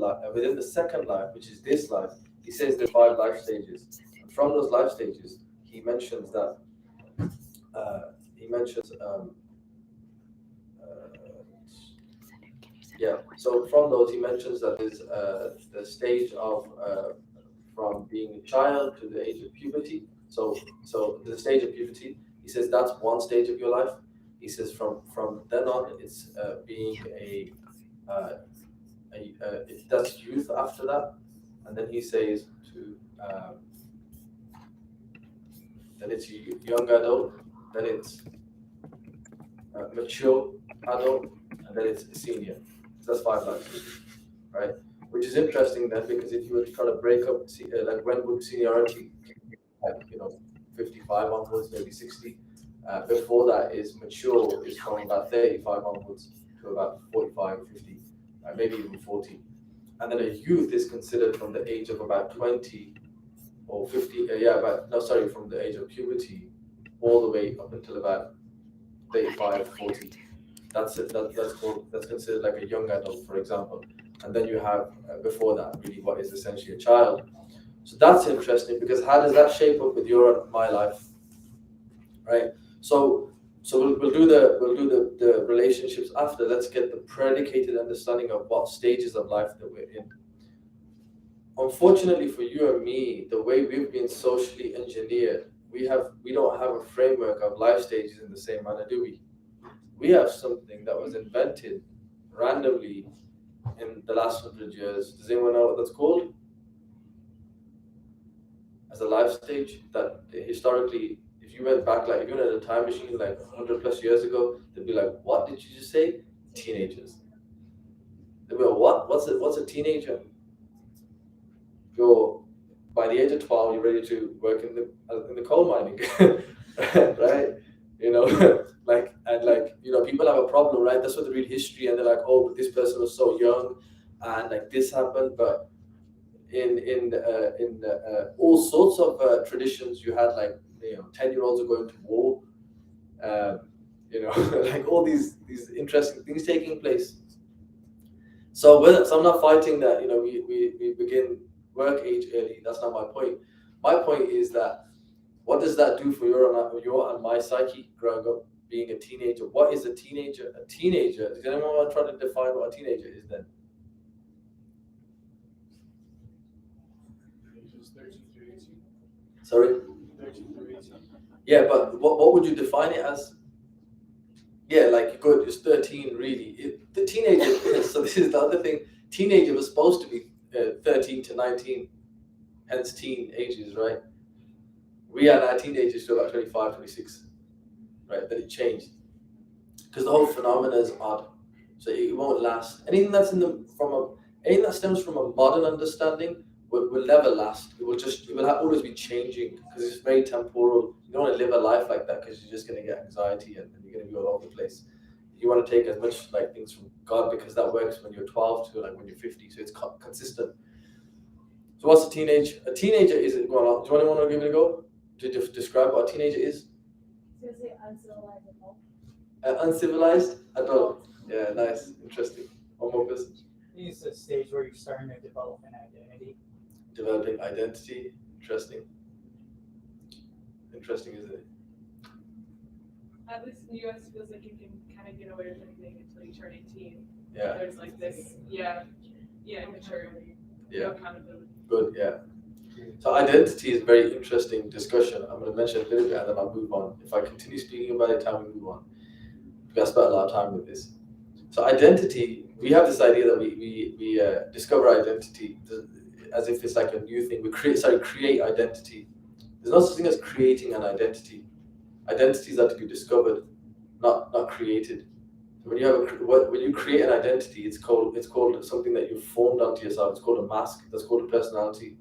life, within the second life, which is this life, he says there's 5 life stages. And from those life stages, he mentions that he mentions so from those he mentions that there's the stage of from being a child to the age of puberty. So the stage of puberty, he says that's one stage of your life. He says from then on it's being that's youth after that, and then he says to then it's young adult, then it's mature adult, and then it's senior. So that's 5 life stages, right? Which is interesting then, because if you were to try to break up, like when would seniority, like 55 onwards, maybe 60. Before that is mature, is from about 35 onwards to about 45, 50, maybe even 40. And then a youth is considered from the age of about 20 or 50, from the age of puberty all the way up until about 35, 40. That's it. That's considered like a young adult, for example. And then you have before that really what is essentially a child. So that's interesting, because how does that shape up with your and my life, right? So we'll do the relationships after. Let's get the predicated understanding of what stages of life that we're in. Unfortunately for you and me, the way we've been socially engineered, we don't have a framework of life stages in the same manner, do we? We have something that was invented randomly in the last 100 years. Does anyone know what that's called? As a life stage, that historically, if you went back, like if you went in a time machine like 100 plus years ago, they'd be like, what did you just say? Teenagers. They'd be like, what? What's a teenager? You're, by the age of 12, you're ready to work in the coal mining, right? People have a problem, right? That's what they read history and they're like, oh, but this person was so young and like this happened. But in all sorts of traditions, you had 10-year-olds are going to war, like all these interesting things taking place. So I'm not fighting that we begin work age early. That's not my point. My point is that what does that do for your and my psyche growing up, being a teenager? What is a teenager? A teenager, does anyone want to try to define what a teenager is then? Ages 13 to 18. Sorry? 13 to 18. Yeah, but what would you define it as? Yeah, like good, it's 13 really. The teenager, so this is the other thing. Teenager was supposed to be 13 to 19, hence teen ages, right? We are now teenagers to about 25, 26, right? Then it changed. Because the whole phenomena is odd. So it won't last. Anything that stems from a modern understanding will never last. It will always be changing, because it's very temporal. You don't want to live a life like that, because you're just going to get anxiety and you're going to be all over the place. You want to take as much things from God, because that works when you're 12 to when you're 50. So it's consistent. So what's a teenage? A teenager is going on. Do you want to give it a go to describe what a teenager is? So say uncivilized adult. Uncivilized adult. Yeah, nice, interesting. One more person. It's a stage where you're starting to develop an identity. Developing identity. Interesting. Interesting, isn't it? At least in the US, it feels like you can kind of get away with anything until you turn 18. Yeah. There's this, immaturity. Yeah. Accountability. Good, yeah. So identity is a very interesting discussion. I'm going to mention a little bit and then I'll move on. If I continue speaking about it, time we move on. I spent a lot of time with this. So identity, we have this idea that we discover identity as if it's like a new thing. We create identity. There's no such thing as creating an identity. Identities are to be discovered, not created. So when you create an identity, it's called something that you've formed onto yourself. It's called a mask. That's called a personality.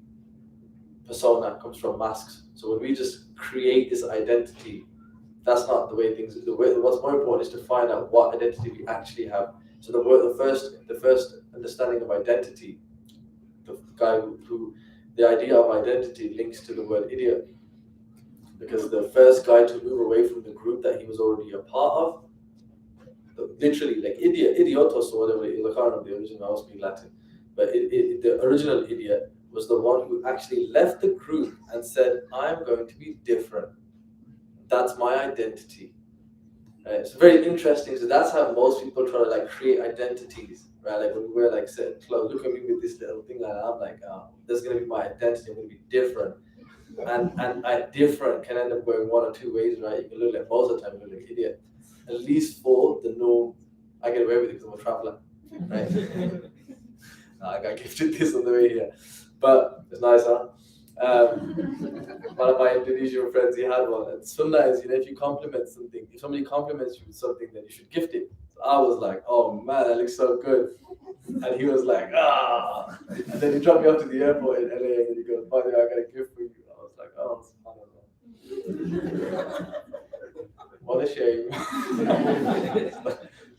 Persona comes from masks. So when we just create this identity, that's not the way things. What's more important is to find out what identity we actually have. So the first understanding of identity, the guy who the idea of identity links to the word idiot, because the first guy to move away from the group that he was already a part of, literally like idiotos or whatever it is, I can't remember the original, I speak Latin, But the original idiot was the one who actually left the group and said, I'm going to be different. That's my identity. Right? It's very interesting. So that's how most people try to like create identities, right? Like when we wear like certain clothes, look at me with this little thing, and I'm like, oh, this is gonna be my identity. I'm gonna be different, and I different can end up going one or two ways, right? You can look like most of the time you look like an idiot. At least for the norm, I get away with it because I'm a traveler, right? I got gifted this on the way here, but it's nice, huh? One of my Indonesian friends, he had one. And sunnah is, if you compliment something, if somebody compliments you with something, then you should gift it. So I was like, oh man, that looks so good. And he was like, ah. And then he dropped me off to the airport in LA, and then he goes, by the way, I got a gift for you. I was like, oh, subhanallah. What a shame.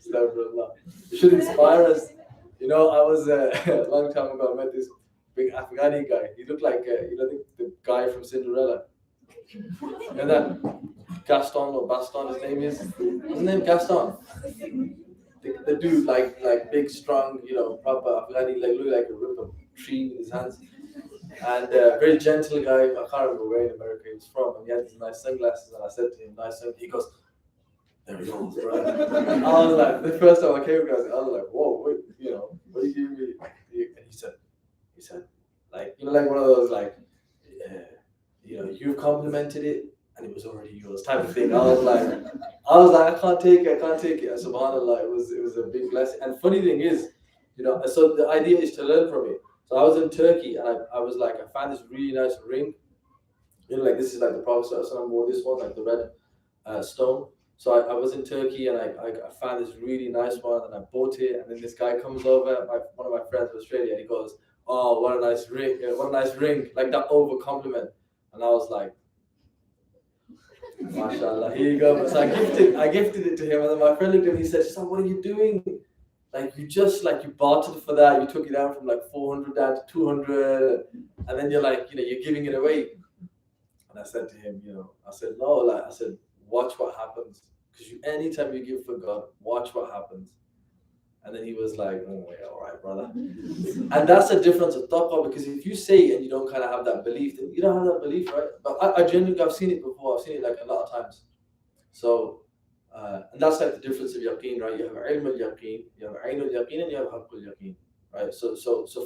Astaghfirullah. It should inspire us. I was a long time ago, I met this big Afghani guy. He looked like, the guy from Cinderella. And that Gaston or Baston, his name is. His name Gaston. The dude, like big, strong, proper Afghani, like look like a rip of tree in his hands. And very gentle guy. I can't remember where in America he was from. And he had these nice sunglasses. And I said to him, nice sunglasses. He goes, there he goes, right? I was like, the first time I came across it, I was like, whoa, wait, what are you giving me? And he said, like, like one of those, like, you've complimented it and it was already yours type of thing. I was like, I can't take it. And subhanAllah, it was a big blessing. And funny thing is, so the idea is to learn from it. So I was in Turkey and I was like, I found this really nice ring. Like this is like the Prophet wore this one, like the red stone. So I was in Turkey and I found this really nice one and I bought it. And then this guy comes over, one of my friends from Australia, and he goes, oh, what a nice ring, like that over compliment. And I was like, mashallah, here you go. So I gifted it to him, and then my friend looked at me and he said, so what are you doing? Like you bartered for that, you took it down from like 400 down to 200, and then you're like, you're giving it away. And I said to him, I said, no, watch what happens. Because anytime you give for God, watch what happens. And then he was like, oh, yeah, all right, brother. And that's the difference of taqwa, because if you say it and you don't kind of have that belief, then you don't have that belief, right? But I genuinely, I've seen it before. I've seen it like a lot of times. So, and that's like the difference of yaqeen, right? You have ilm al-yaqeen, you have ayn al-yaqeen, and you have haqq al-yaqeen, right? So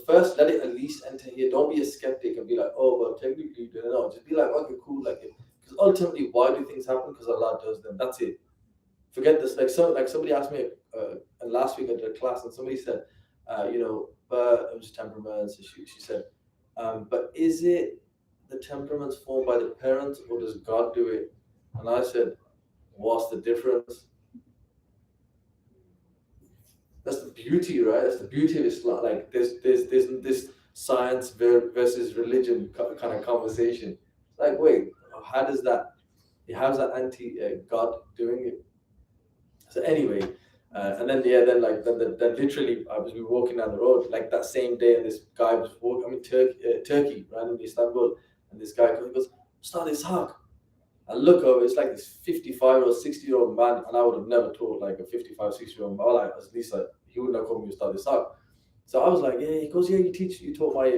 first, let it at least enter here. Don't be a skeptic and be like, oh, well, technically, you don't know. Just be like, okay, cool, like it. Because ultimately, why do things happen? Because Allah does them. That's it. Forget this. Like somebody asked me, and last week I did a class, and somebody said, but it was temperaments. So she said, but is it the temperaments formed by the parents, or does God do it? And I said, what's the difference? That's the beauty, right? That's the beauty of Islam. Like there's this science versus religion kind of conversation. Like, wait, how's that anti God doing it? So anyway, and then literally I was walking down the road like that same day, and this guy was walking. I'm in Turkey, right in Istanbul, and this guy goes, Sidi Isaaq. I look over, it's like this 55 or 60-year-old man, and I would have never taught like a 55, 60-year-old man. Like at least he wouldn't have called me Sidi Isaaq. So I was like, yeah. He goes, yeah, you taught my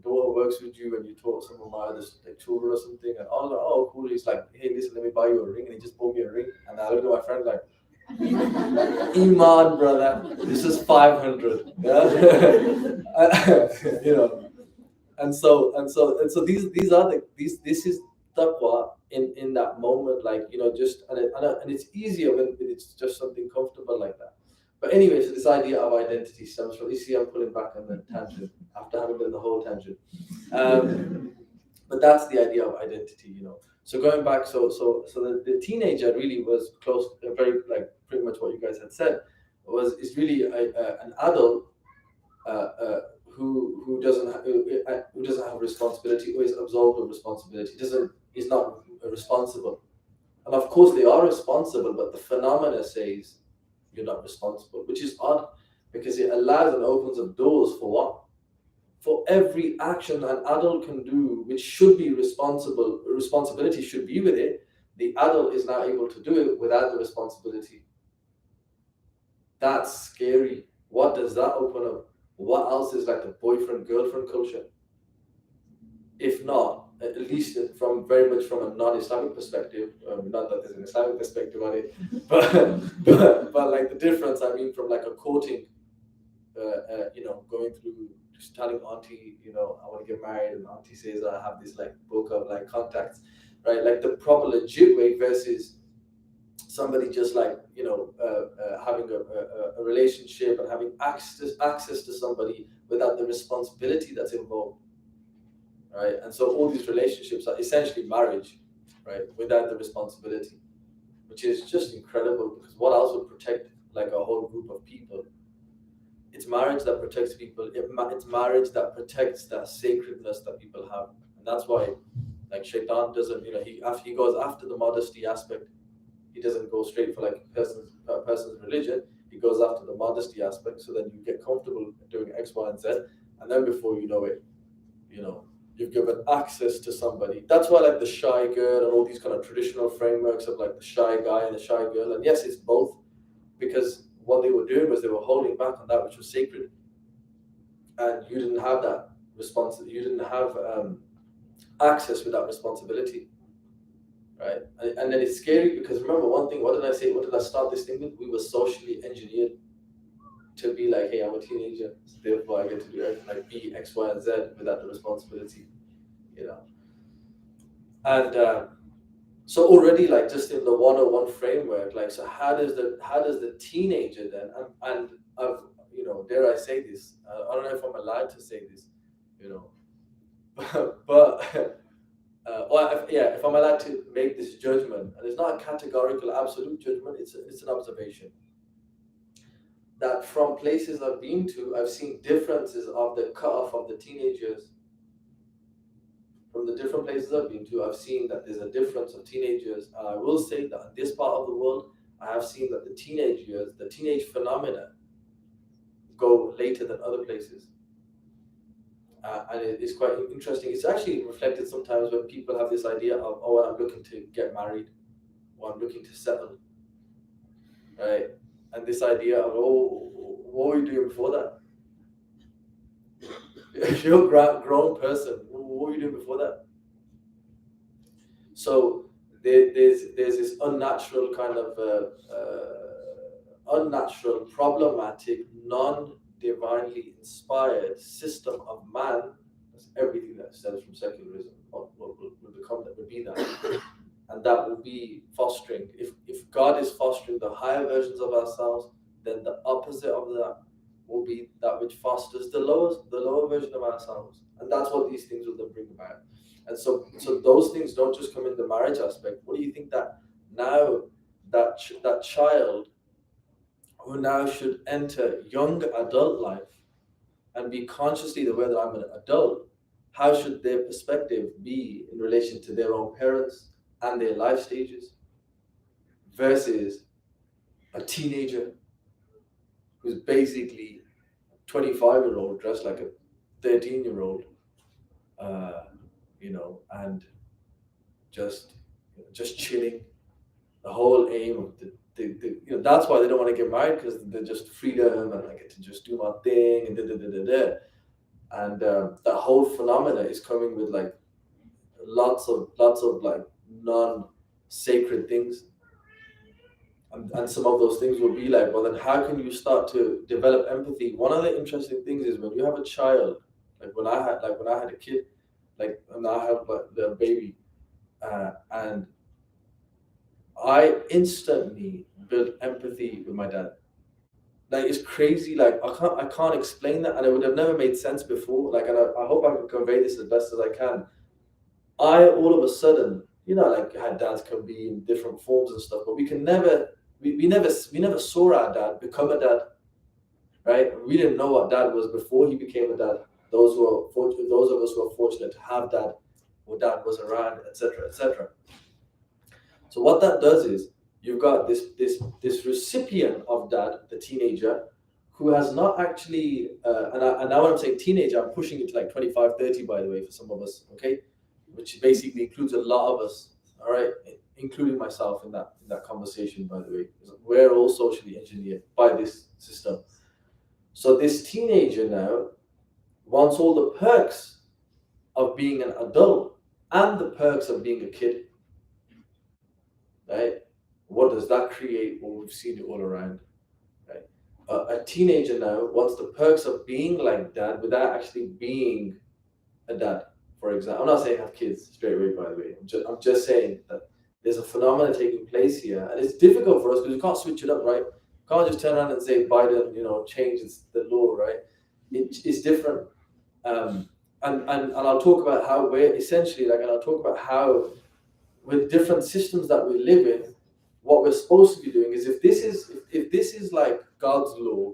daughter works with you, and you taught some of my other like, children or something. And I was like, oh, cool. He's like, hey, listen, let me buy you a ring. And he just bought me a ring. And I looked at my friend like, Iman, brother, this is 500. Yeah? And so these are this is taqwa in that moment, like, just, and it's easier when it's just something comfortable like that. But anyway, so this idea of identity stems from, you see, I'm pulling back on the tangent after having done the whole tangent. But that's the idea of identity, So going back, so the teenager really was close, very like pretty much what you guys had said, is really an adult who doesn't have responsibility, or is absolved of responsibility, is not responsible. And of course they are responsible, but the phenomena says you're not responsible, which is odd, because it allows and opens up doors for what? For every action an adult can do, which should be responsibility should be with it, the adult is now able to do it without the responsibility. That's scary. What does that open up? What else is like the boyfriend-girlfriend culture? If not, at least from very much from a non-Islamic perspective, not that there's an Islamic perspective on it, but like the difference, I mean, from like a courting, going through just telling auntie, I want to get married, and auntie says I have this like book of like contacts, right? Like the proper legit way versus somebody just like having a relationship and having access to somebody without the responsibility that's involved, right? And so all these relationships are essentially marriage, right, without the responsibility, which is just incredible, because what else would protect like a whole group of people? It's marriage that protects people. It's marriage that protects that sacredness that people have. And that's why like Shaitan doesn't, he goes after the modesty aspect. He doesn't go straight for like a person's religion. He goes after the modesty aspect, so then you get comfortable doing X, Y, and Z, and then before you know it, you've given access to somebody. That's why like the shy girl and all these kind of traditional frameworks of like the shy guy and the shy girl, and yes, it's both, because what they were doing was they were holding back on that which was sacred, and you didn't have that you didn't have access without responsibility. Right, and then it's scary, because remember one thing. What did I say? What did I start this thing with? We were socially engineered to be like, hey, I'm a teenager, so therefore I get to do everything, like be X, Y, and Z without the responsibility, And so already, like just in the 101 framework, like, so how does the teenager then, and I've, dare I say this? I don't know if I'm allowed to say this, but. If I'm allowed to make this judgment, and it's not a categorical, absolute judgment, it's an observation. That from places I've been to, I've seen differences of the cutoff of the teenagers. From the different places I've been to, I've seen that there's a difference of teenagers, and I will say that in this part of the world, I have seen that the teenage phenomena, go later than other places. And it's quite interesting. It's actually reflected sometimes when people have this idea of, oh, I'm looking to get married, or I'm looking to settle, right? And this idea of, oh, what were you doing before that? If you're a grown person, what were you doing before that? So there's this unnatural kind of unnatural, problematic, non-divinely inspired system of man. That's everything that stems from secularism. Will become that, will be that, and that will be fostering. If God is fostering the higher versions of ourselves, then the opposite of that will be that which fosters the lower version of ourselves, and that's what these things will then bring about. And so those things don't just come in the marriage aspect. What do you think that now that child who now should enter young adult life and be consciously aware that I'm an adult, how should their perspective be in relation to their own parents and their life stages versus a teenager who's basically a 25-year-old dressed like a 13-year-old, and just chilling. The whole aim of that's why they don't want to get married, because they're just freedom and I get to just do my thing and and that whole phenomena is coming with like lots of like non-sacred things, and some of those things will be like, well, then how can you start to develop empathy? One of the interesting things is when you have a child, like when I had a kid, like when I have the baby, and I instantly built empathy with my dad. Like, it's crazy. Like I can't explain that, and it would have never made sense before. Like, and I hope I can convey this as best as I can. I all of a sudden, like, had dads can be in different forms and stuff, but we never saw our dad become a dad, right? We didn't know what dad was before he became a dad. Those of us who are fortunate to have dad, or dad was around, etc., etc. So what that does is you've got this recipient of dad, the teenager, who has not actually, and now when I'm saying teenager, I'm pushing it to like 25, 30, by the way, for some of us, okay? Which basically includes a lot of us, all right? Including myself in that conversation, by the way. We're all socially engineered by this system. So this teenager now wants all the perks of being an adult and the perks of being a kid, right? What does that create? Well, we've seen it all around, right? A teenager now wants the perks of being like dad without actually being a dad, for example. I'm not saying have kids straight away, by the way. I'm just saying that there's a phenomenon taking place here, and it's difficult for us because we can't switch it up, right? We can't just turn around and say Biden, changes the law, right? It's different. And I'll talk about how we're essentially and I'll talk about how with different systems that we live in, what we're supposed to be doing is if this is like God's law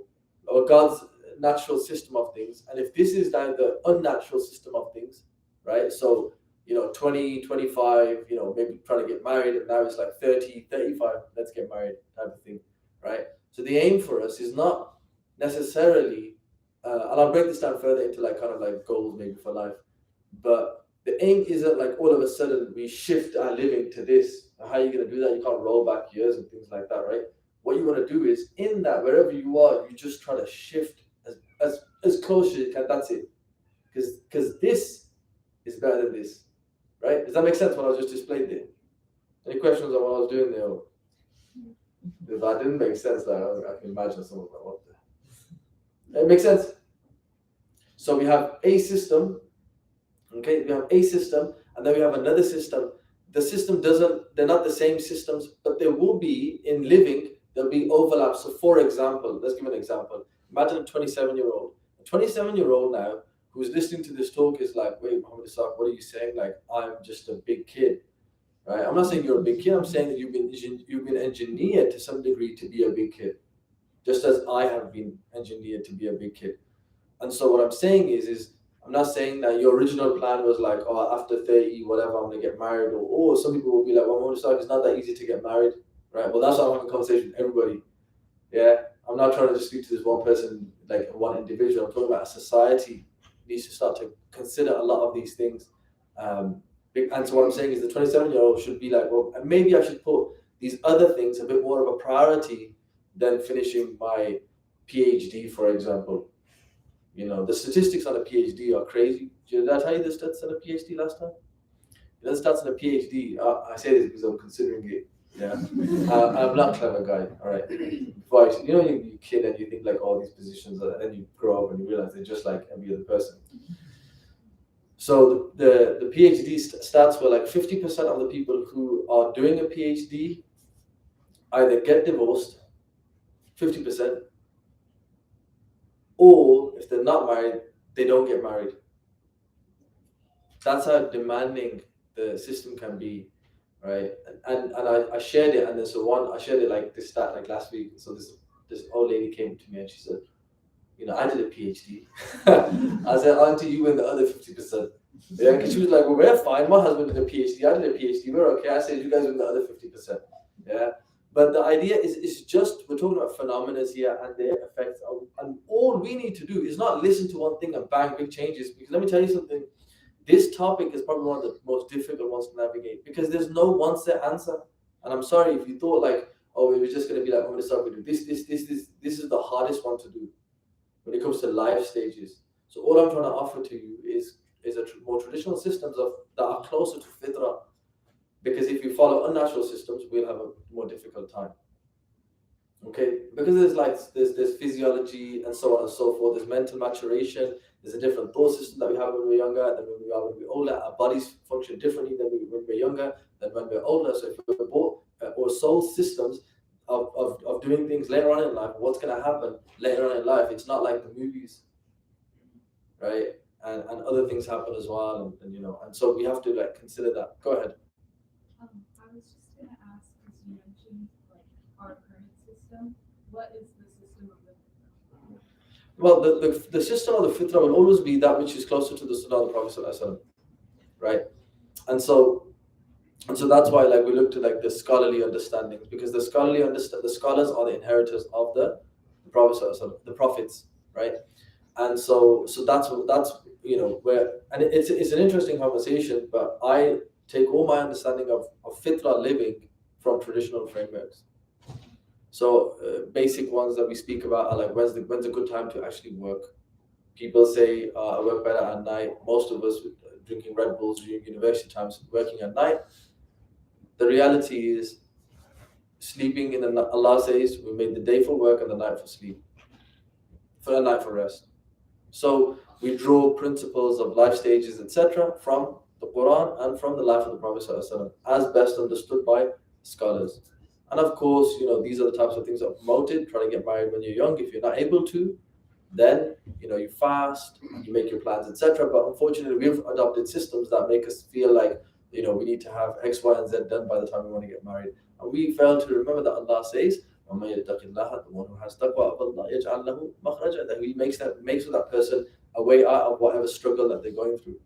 or God's natural system of things, and if this is now the unnatural system of things, right? So 20, 25, maybe trying to get married, and now it's like 30, 35, let's get married type of thing, right? So the aim for us is not necessarily, and I'll break this down further into like kind of like goals maybe for life, but the aim isn't like all of a sudden we shift our living to this. How are you going to do that? You can't roll back years and things like that, right? What you want to do is in that, wherever you are, you just try to shift as close as you can. That's it. Because this is better than this, right? Does that make sense what I was just displayed there? Any questions on what I was doing there? If that didn't make sense, I can imagine some of that. What the... It makes sense? So we have a system, okay? We have a system, and then we have another system. The system they're not the same systems, but there will be, in living, there'll be overlaps. So for example, let's give an example. Imagine a 27-year-old. A 27-year-old now who's listening to this talk is like, wait, Mohammed Isaaq, what are you saying? Like, I'm just a big kid, right? I'm not saying you're a big kid. I'm saying that you've been engineered to some degree to be a big kid, just as I have been engineered to be a big kid. And so what I'm saying is I'm not saying that your original plan was like, oh, after 30, whatever, I'm going to get married. Or some people will be like, well, Mohammed Isaaq, it's not that easy to get married, right? Well, that's why I'm having a conversation with everybody. Yeah, I'm not trying to just speak to this one person, like one individual. I'm talking about a society needs to start to consider a lot of these things. And so what I'm saying is the 27-year-old should be like, well, maybe I should put these other things a bit more of a priority than finishing my PhD, for example. The statistics on a PhD are crazy. Did I tell you the stats on a PhD last time? The stats on a PhD, I say this because I'm considering it. Yeah, I'm not a clever guy. All right. But you're a kid and you think like all these positions, and then you grow up and you realize they're just like every other person. So the PhD stats were like 50% of the people who are doing a PhD either get divorced, 50%, or if they're not married, they don't get married. That's how demanding the system can be. Right, and I shared it, and there's I shared it like this stat like last week. So this old lady came to me and she said, I did a PhD. I said, aren't you in the other 50%? Yeah, because she was like, well, we're fine. My husband did a PhD. I did a PhD. We're okay. I said, you guys are in the other 50%. Yeah, but the idea is just we're talking about phenomena here and their effects, and all we need to do is not listen to one thing and bang big changes. Because let me tell you something. This topic is probably one of the most difficult ones to navigate because there's no one set answer. And I'm sorry if you thought like, oh, it was just going to be like, I'm going to start with this. This is the hardest one to do when it comes to life stages. So all I'm trying to offer to you is more traditional systems that are closer to fitra. Because if you follow unnatural systems, we'll have a more difficult time. Okay, because there's physiology and so on and so forth. There's mental maturation. There's a different thought system that we have when we're younger than when we're older. Our bodies function differently than when we're younger than when we're older. So if we're both or soul systems of doing things later on in life, what's going to happen later on in life? It's not like the movies, right? And other things happen as well, and so we have to like consider that. Go ahead. I was just going to ask, because you mentioned like our current system, what is the system of the Well, the system of the fitra will always be that which is closer to the sunnah of the Prophet ﷺ, right? And so that's why like we look to like the scholarly understandings, because the scholars are the inheritors of the Prophet ﷺ, the prophets, right? And so that's where, and it's an interesting conversation, but I take all my understanding of fitra living from traditional frameworks. So basic ones that we speak about are like when's a good time to actually work. People say I work better at night. Most of us drinking Red Bulls during university times, working at night. The reality is, sleeping in Allah says we made the day for work and the night for sleep, for the night for rest. So we draw principles of life stages, etc., from the Quran and from the life of the Prophet ﷺ, as best understood by scholars. And of course, these are the types of things that are promoted. Try to get married when you're young. If you're not able to, then you fast, you make your plans, etc. But unfortunately, we've adopted systems that make us feel like we need to have X, Y, and Z done by the time we want to get married, and we fail to remember that Allah says, وَمَن يَتَّقِ اللَّهَ, the one who has taqwa of Allah, يَجْعَل لَهُ مَخْرَجًا, that He makes with that person a way out of whatever struggle that they're going through,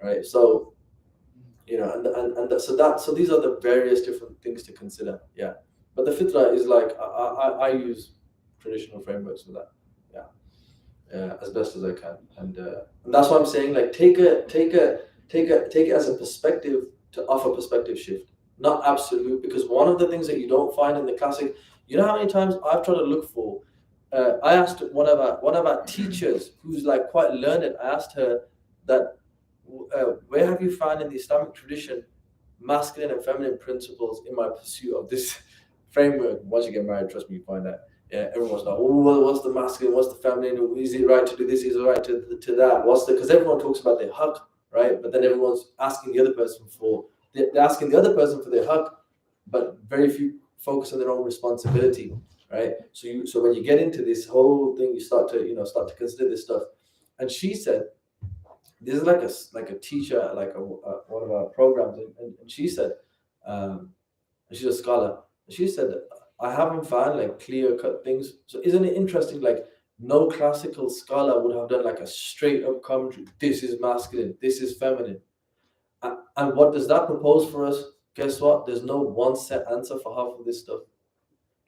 right? So so these are the various different things to consider, yeah. But the fitrah is like I use traditional frameworks for that, yeah, as best as I can, and that's why I'm saying, like, take it as a perspective to offer perspective shift, not absolute, because one of the things that you don't find in the classic, how many times I've tried to look for. I asked one of our teachers who's like quite learned. I asked her that, where have you found in the Islamic tradition masculine and feminine principles in my pursuit of this framework? Once you get married, trust me, you find that. Yeah, everyone's like, what's the masculine, what's the feminine? Is it right to do this? Is it right to that? Because everyone talks about their haqq, right? But then everyone's asking the other person they're asking the other person for their haqq, but very few focus on their own responsibility, right? So when you get into this whole thing, you start to consider this stuff. And she said, this is like a teacher, like one of our programs, and she said, she's a scholar. She said, I haven't found like clear-cut things. So isn't it interesting? Like, no classical scholar would have done like a straight-up commentary. This is masculine. This is feminine. And what does that propose for us? Guess what? There's no one set answer for half of this stuff.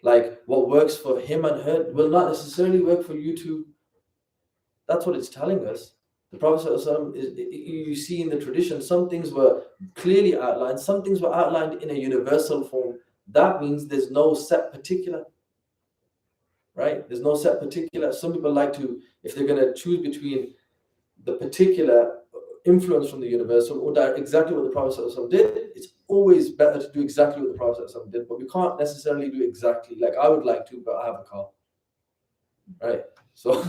Like, what works for him and her will not necessarily work for you too. That's what it's telling us. The Prophet ﷺ you see in the tradition, some things were clearly outlined, some things were outlined in a universal form. That means there's no set particular, right? There's no set particular. Some people like to, if they're going to choose between the particular influence from the universal or that exactly what the Prophet ﷺ did, it's always better to do exactly what the Prophet ﷺ did. But we can't necessarily do exactly like I would like to, but I have a car, right? So,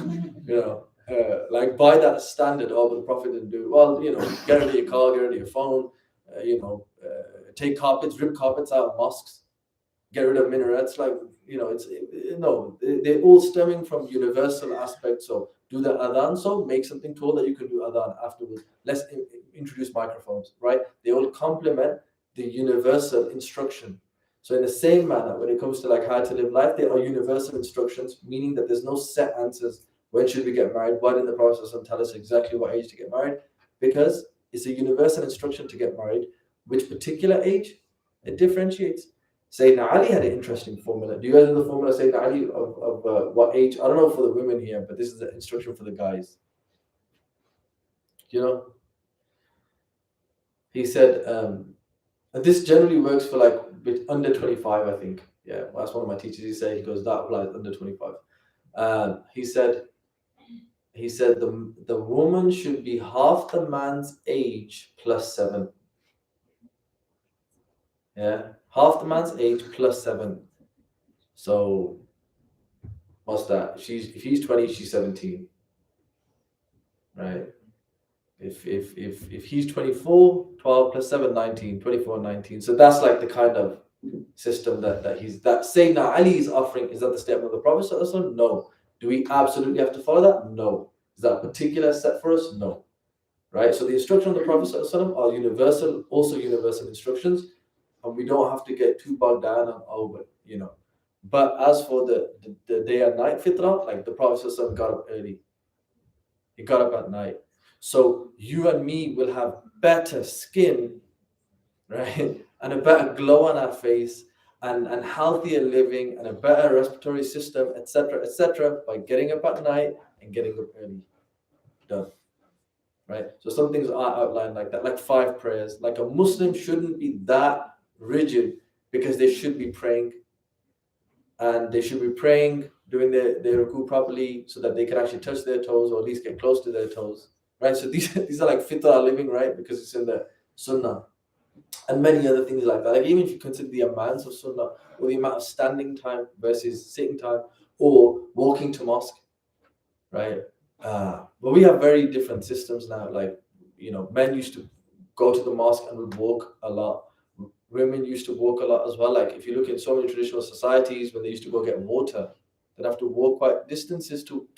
like by that standard, but the Prophet didn't do well. Get rid of your car, get rid of your phone. Take carpets, rip carpets out of mosques, get rid of minarets. Like, they're all stemming from universal aspects. So do the adhan. So make something tall that you can do adhan afterwards. Let's introduce microphones, right? They all complement the universal instruction. So in the same manner, when it comes to like how to live life, there are universal instructions, meaning that there's no set answers. When should we get married? Why didn't the Prophet tell us exactly what age to get married? Because it's a universal instruction to get married. Which particular age? It differentiates. Sayyidina Ali had an interesting formula. Do you guys know the formula of Sayyidina Ali of what age? I don't know for the women here, but this is the instruction for the guys. He said, and this generally works for like under 25, I think. Yeah, well, that's one of my teachers. He goes, that applies under 25. He said the woman should be half the man's age plus 7. Yeah, half the man's age plus 7. So what's that? If he's 20, she's 17. Right? If he's 24, 12 plus 7, 19, 24, 19. So that's like the kind of system that Sayyidina Ali is offering. Is that the statement of the Prophet? No. Do we absolutely have to follow that? No. Is that a particular set for us? No. Right? So the instruction of the Prophet are universal, also universal instructions, and we don't have to get too bogged down on But as for the day and night fitrah, like the Prophet got up early. He got up at night. So you and me will have better skin, right? And a better glow on our face, and healthier living, and a better respiratory system, etc., by getting up at night and getting up early. Done. Right? So some things are outlined like that, like 5 prayers. Like a Muslim shouldn't be that rigid because they should be praying. and they should be praying, doing their ruku properly so that they can actually touch their toes or at least get close to their toes, right? So these are like fitrah living, right? Because it's in the sunnah, and many other things like that. Like even if you consider the amounts of sunnah or the amount of standing time versus sitting time or walking to mosque, right? But we have very different systems now. Like, men used to go to the mosque and would walk a lot. Women used to walk a lot as well. Like if you look in so many traditional societies, when they used to go get water, they'd have to walk quite distances to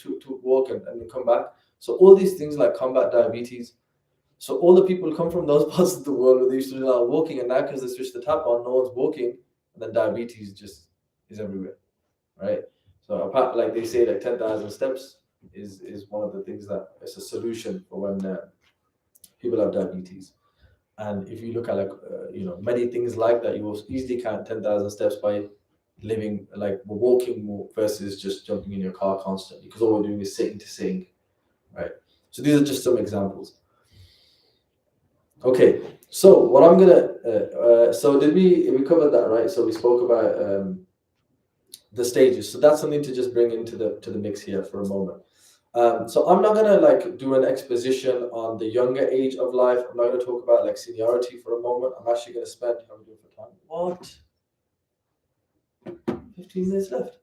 walk and then come back. So all these things like combat diabetes. So all the people come from those parts of the world where they used to do a lot of walking, and now because they switch the tap on, no one's walking, and then diabetes just is everywhere, right? So apart, like they say, like 10,000 steps is one of the things that is a solution for when people have diabetes. And if you look at many things like that, you will easily count 10,000 steps by living like walking more versus just jumping in your car constantly, because all we're doing is sitting to sing, right? So these are just some examples. Okay, so what I'm gonna so did we covered that, right? So we spoke about the stages. So that's something to just bring into the mix here for a moment. So I'm not gonna like do an exposition on the younger age of life. I'm not gonna talk about like seniority for a moment. I'm actually gonna spend how are we doing for time? What? 15 minutes left.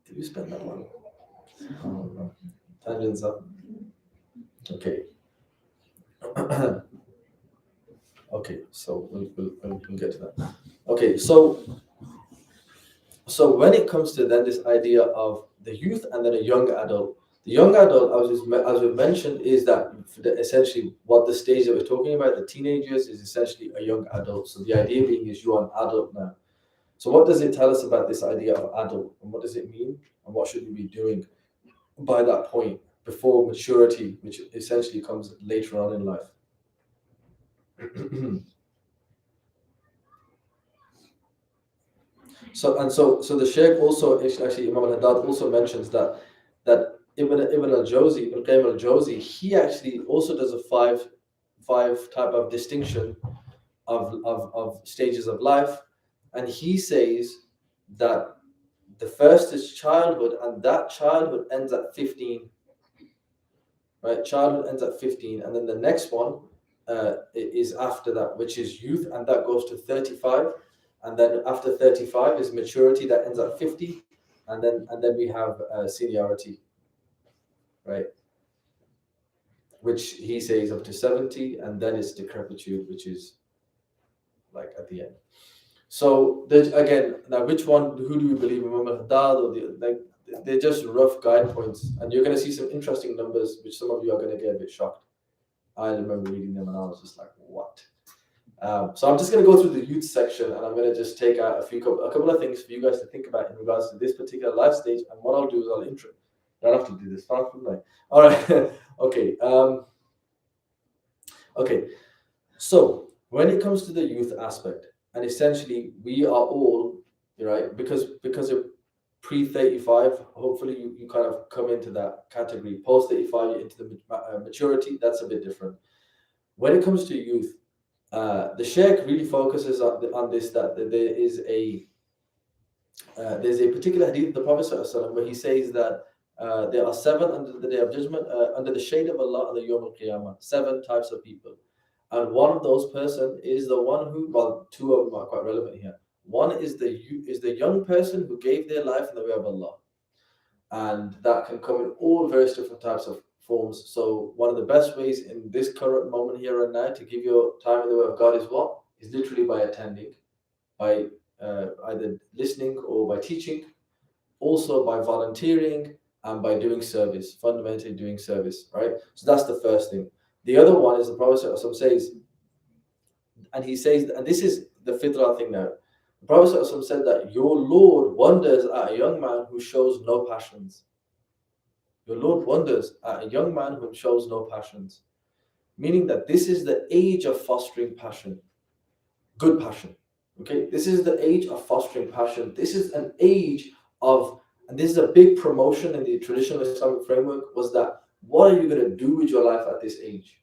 Did we spend that long? Oh, no. Tangents up. Okay. Okay, so we'll get to that. Okay, so when it comes to then this idea of the youth and then a young adult, the young adult, as we mentioned, is that essentially what the stage that we're talking about, the teenagers, is essentially a young adult. So the idea being is you are an adult now. So what does it tell us about this idea of adult, and what does it mean, and what should we be doing by that point before maturity, which essentially comes later on in life? So the Shaykh also actually Imam al-Haddad also mentions that Ibn al-Jawzi, Ibn Qayyim al-Jawzi, he actually also does a five type of distinction of stages of life, and he says that the first is childhood, and that childhood ends at 15. Right, childhood ends at 15, and then the next one is after that, which is youth, and that goes to 35, and then after 35 is maturity, that ends at 50, and then we have seniority, right, which he says up to 70, and then it's decrepitude, which is like at the end. So again, now which one? Who do we believe, Imam al-Haddad or they're just rough guide points, and you're going to see some interesting numbers, which some of you are going to get a bit shocked. I remember reading them and I was just like, what? So I'm just going to go through the youth section, and I'm going to just take out a couple of things for you guys to think about in regards to this particular life stage. And what I'll do is I'll intro. I don't have to do this fast, don't I? All right. Okay. Okay. So when it comes to the youth aspect, and essentially we are all, right, because you're pre-35, hopefully you kind of come into that category. Post-35, you're into the maturity. That's a bit different. When it comes to youth, the Shaykh really focuses on this, that there's a particular hadith of the Prophet ﷺ where he says that there are 7 under the Day of Judgment, under the shade of Allah on the Yawm al-Qiyamah, 7 types of people. And one of those person is the one who, well, 2 of them are quite relevant here. One is the young person who gave their life in the way of Allah. And that can come in all various different types of forms. So one of the best ways in this current moment here and now to give your time in the way of God is what? Is literally by attending, by either listening or by teaching, also by volunteering and by doing service, fundamentally doing service, right? So that's the first thing. The other one is the Prophet says, and he says, and this is the fitrah thing now. The Prophet said that your Lord wonders at a young man who shows no passions. Your Lord wonders at a young man who shows no passions. Meaning that this is the age of fostering passion. Good passion. Okay? This is the age of fostering passion. This is an age of, and this is a big promotion in the traditional Islamic framework, was that what are you going to do with your life at this age?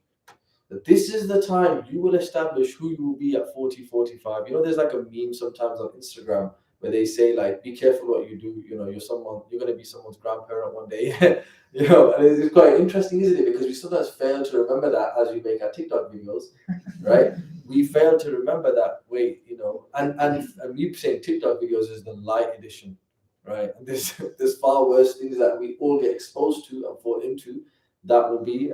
that this is the time you will establish who you will be at 40, 45. There's like a meme sometimes on Instagram where they say like, be careful what you do. You're going to be someone's grandparent one day. And it's quite interesting, isn't it? Because we sometimes fail to remember that as we make our TikTok videos, right? We fail to remember that, wait, and me saying TikTok videos is the light edition, right? And there's far worse things that we all get exposed to and fall into that will be,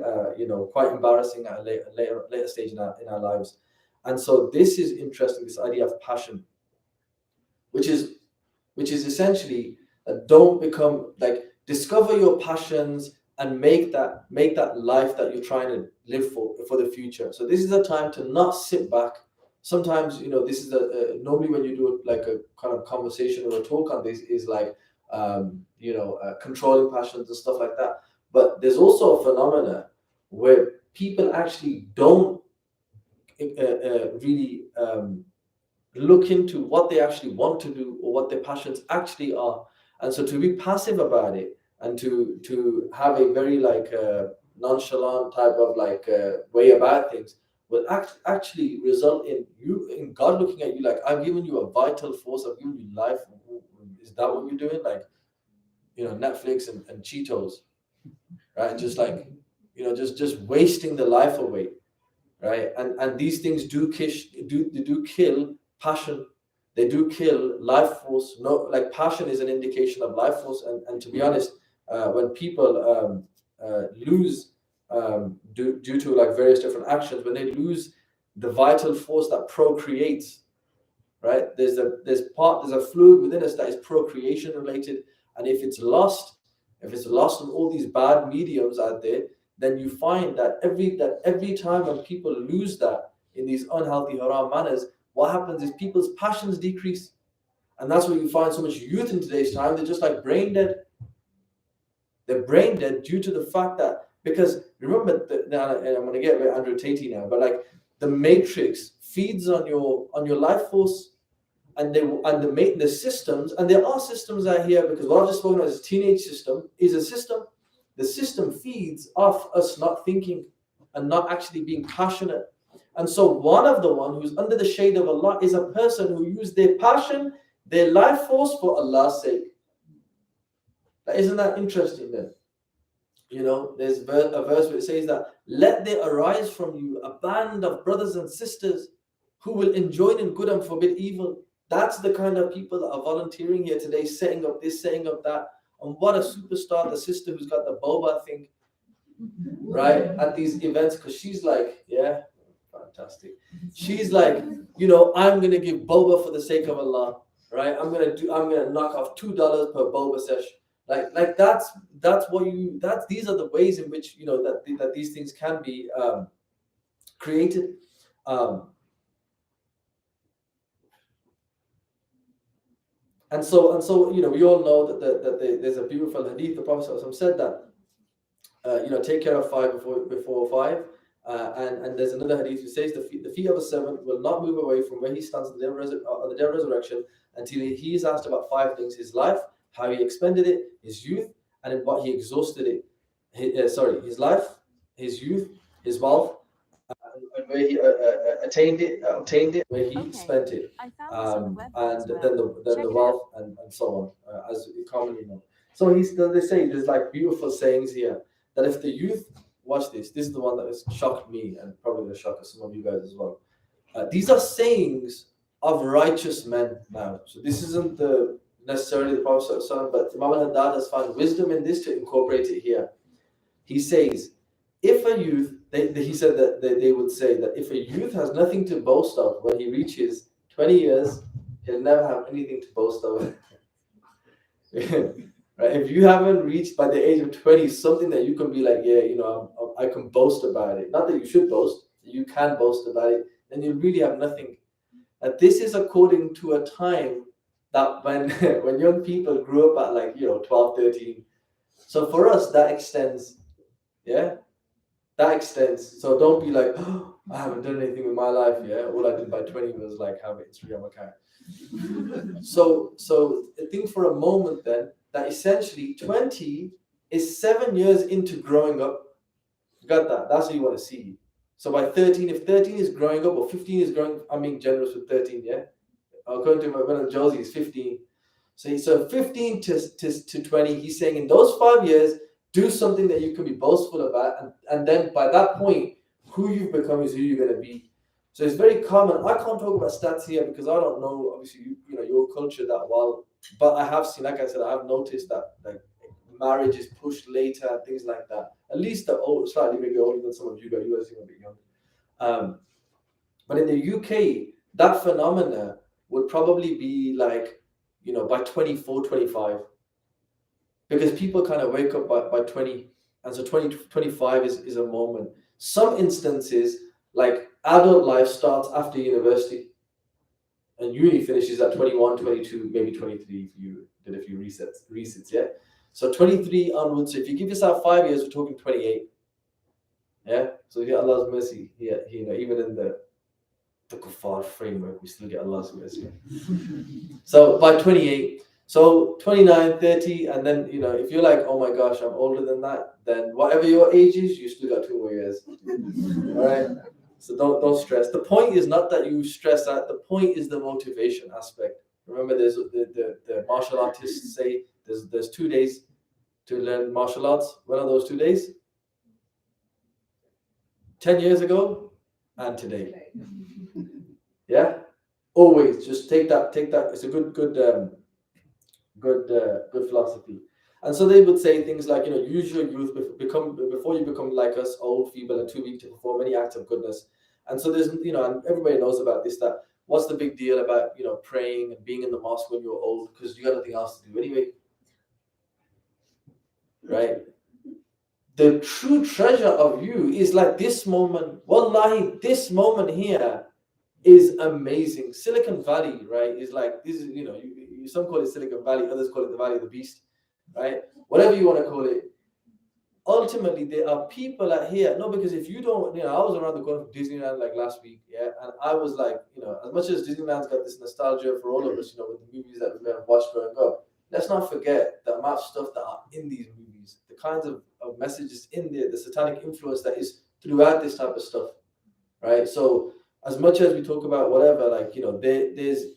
quite embarrassing at a later stage in our lives. And so this is interesting, this idea of passion, which is essentially don't become like, discover your passions and make that life that you're trying to live for the future. So this is a time to not sit back. Sometimes, this is normally when you do like a kind of conversation or a talk on this is like, controlling passions and stuff like that. But there's also a phenomena where people actually don't really look into what they actually want to do or what their passions actually are. And so to be passive about it and to have a very like nonchalant type of like way about things will actually result in God looking at you like, I've given you a vital force, I've given you life. Is that what you're doing? Like, Netflix and Cheetos, right? Just like, just wasting the life away, right? And these things do kill passion. They do kill life force. No, like passion is an indication of life force. And to be honest, when people lose due to like various different actions, when they lose the vital force that procreates, right? There's a fluid within us that is procreation related, and if it's lost in all these bad mediums out there, then you find that every time when people lose that in these unhealthy haram manners, what happens is people's passions decrease. And that's where you find so much youth in today's time. They're just like brain dead. They're brain dead due to the fact that, because remember, now I'm going to get with Andrew Tate now, but like the matrix feeds on your life force, and the systems, and there are systems out here, because what I've just spoken about is a teenage system, is a system. The system feeds off us not thinking and not actually being passionate. And so one who's under the shade of Allah is a person who used their passion, their life force for Allah's sake. Isn't that interesting then? There's a verse where it says that, let there arise from you a band of brothers and sisters who will enjoin in good and forbid evil. That's the kind of people that are volunteering here today, setting up this, setting up that. And what a superstar, the sister who's got the boba thing, right, at these events, because she's like, yeah, fantastic. She's like, I'm gonna give boba for the sake of Allah, right? I'm gonna knock off $2 per boba session. Like these are the ways in which that these things can be created. And so we all know that there's a beautiful hadith. The Prophet said that take care of 5 before 5. And there's another hadith which says the feet of a servant will not move away from where he stands on the day of resurrection until he is asked about 5 things: his life, how he expended it, his youth, and in what he exhausted it. His life, his youth, his wealth, and where he obtained it, where he spent it, and then the wealth and so on, as we commonly know. So they say there's like beautiful sayings here that if the youth, watch this is the one that has shocked me and probably going to shock some of you guys as well. These are sayings of righteous men now. So this isn't necessarily the Prophet, but Imam al-Haddad has found wisdom in this to incorporate it here. He says, if a youth, he said that they would say that if a youth has nothing to boast of when he reaches 20 years, he'll never have anything to boast of. Right? If you haven't reached by the age of 20 something that you can be like, yeah, I can boast about it. Not that you should boast, you can boast about it, then you really have nothing. And this is according to a time that when young people grew up at 12, 13. So for us, that extends. Yeah? That extends. So don't be like, oh, I haven't done anything with my life. Yeah, all I did by 20 was like have an Instagram account. So think for a moment then that essentially 20 is 7 years into growing up. You got that? That's what you want to see. So by 13, if 13 is growing up or 15 is growing, I'm being generous with 13, yeah? According to my brother Josie, is 15. So 15 to 20, he's saying in those 5 years, do something that you can be boastful about. And then by that point, who you've become is who you're going to be. So it's very common. I can't talk about stats here because I don't know, obviously, you know, your culture that well. But I have seen, like I said, I have noticed that like marriage is pushed later and things like that. At least the old, slightly maybe older than some of you guys. You guys seem a bit young. But in the UK, that phenomena would probably be like, you know, by 24, 25. Because people kind of wake up by 20. And so 20 to 25 is a moment. Some instances, like adult life starts after university. And uni finishes at 21, 22, maybe 23 if you did a few resets, yeah? So 23 onwards, so if you give yourself 5 years, we're talking 28. Yeah? So you get Allah's mercy here, you know, even in the kuffar framework, we still get Allah's mercy. So by 28, so 29, 30, and then, you know, if you're like, oh my gosh, I'm older than that, then whatever your age is, you still got 2 more years. All right? So don't stress. The point is not that you stress out. The point is the motivation aspect. Remember, there's the martial artists say there's 2 days to learn martial arts. When are those 2 days? 10 years ago and today. Yeah, always just take that. It's a good philosophy. And so they would say things like, you know, use your youth before you become like us, old, feeble, and too weak to perform any act of goodness. And so there's, you know, and everybody knows about this, that what's the big deal about, you know, praying and being in the mosque when you're old, because you got nothing else to do anyway, right? The true treasure of you is like this moment. Wallahi, this moment here is amazing. Silicon Valley, right, is like, this is, you know, some call it Silicon Valley, others call it the Valley of the Beast, right? Whatever you want to call it. Ultimately, there are people out here. No, because if you don't, you know, I was around the corner from Disneyland like last week, yeah, and I was like, you know, as much as Disneyland's got this nostalgia for all of us, you know, with the movies that we may have watched growing up, let's not forget the amount of stuff that are in these movies, the kinds of messages in there, the satanic influence that is throughout this type of stuff, right? So as much as we talk about whatever, like, you know, there's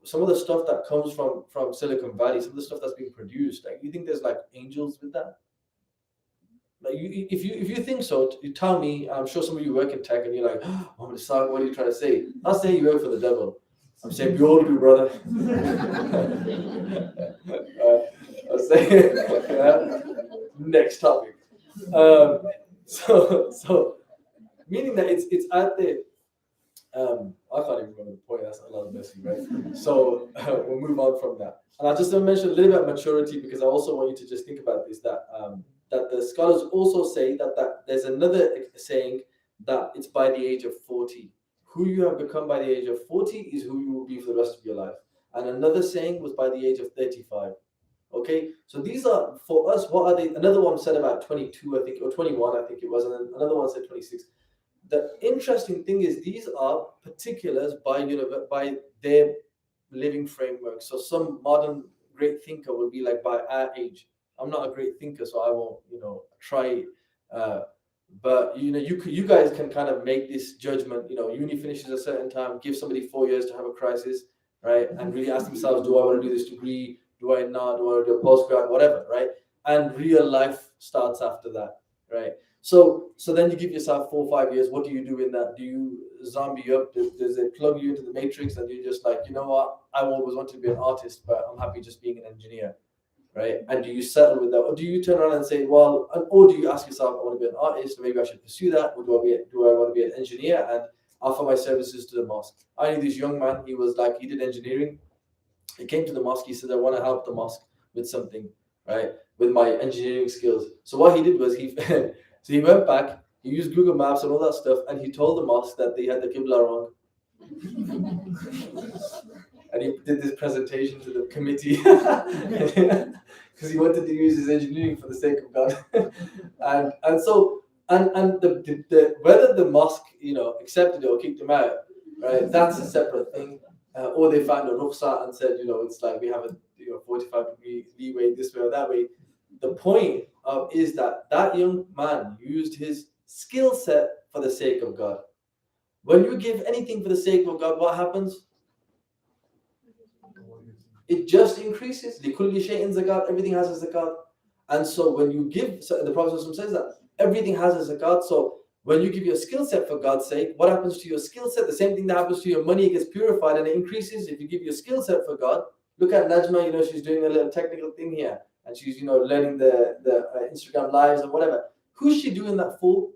some of the stuff that comes from Silicon Valley, some of the stuff that's being produced. Like, you think there's like angels with that? Like, if you think so, you tell me. I'm sure some of you work in tech, and you're like, oh, Mohammed Isaaq, what are you trying to say? I'm not saying you work for the devil. I'm saying we all do, brother. I'm saying next topic. So meaning that it's out there. I can't even remember the point. That's a lot of messy, right? So we'll move on from that. And I just want to mention a little bit of maturity, because I also want you to just think about this, that that the scholars also say that there's another saying that it's by the age of 40. Who you have become by the age of 40 is who you will be for the rest of your life. And another saying was by the age of 35. Okay, so these are, for us, what are they? Another one said about 22, I think, or 21, I think it was, and then another one said 26. The interesting thing is these are particulars by their living framework. So some modern great thinker will be like, by our age. I'm not a great thinker, so I won't, you know, try. But you know, you guys can kind of make this judgment. You know, uni finishes a certain time. Give somebody 4 years to have a crisis, right? And really ask themselves, do I want to do this degree? Do I not? Do I want to do a postgrad? Whatever, right? And real life starts after that, right? So then you give yourself 4 or 5 years. What do you do in that? Do you zombie up? Does it plug you into the matrix, and you're just like, you know what? I always wanted to be an artist, but I'm happy just being an engineer, right? And do you settle with that, or do you turn around and say, well, or do you ask yourself, I want to be an artist, maybe I should pursue that, or do I want to be an engineer and offer my services to the mosque? I knew this young man. He was like, he did engineering. He came to the mosque. He said, I want to help the mosque with something, right? With my engineering skills. So what he did was so he went back, he used Google Maps and all that stuff, and he told the mosque that they had the Qibla wrong. And he did this presentation to the committee because he wanted to use his engineering for the sake of God. and so the whether the mosque, you know, accepted it or kicked him out, right? That's a separate thing. Or they found a rukhsa and said, you know, it's like we have a 45-degree leeway this way or that way. The point is that young man used his skill set for the sake of God. When you give anything for the sake of God, what happens? It just increases. لِكُلِّ شَيْءٍ zakat. Everything has a zakat. And so when you give, so the Prophet says that everything has a zakat. So when you give your skill set for God's sake, what happens to your skill set? The same thing that happens to your money, it gets purified and it increases. If you give your skill set for God, look at Najma, she's doing a little technical thing here. And she's, learning the Instagram lives and whatever. Who's she doing that for?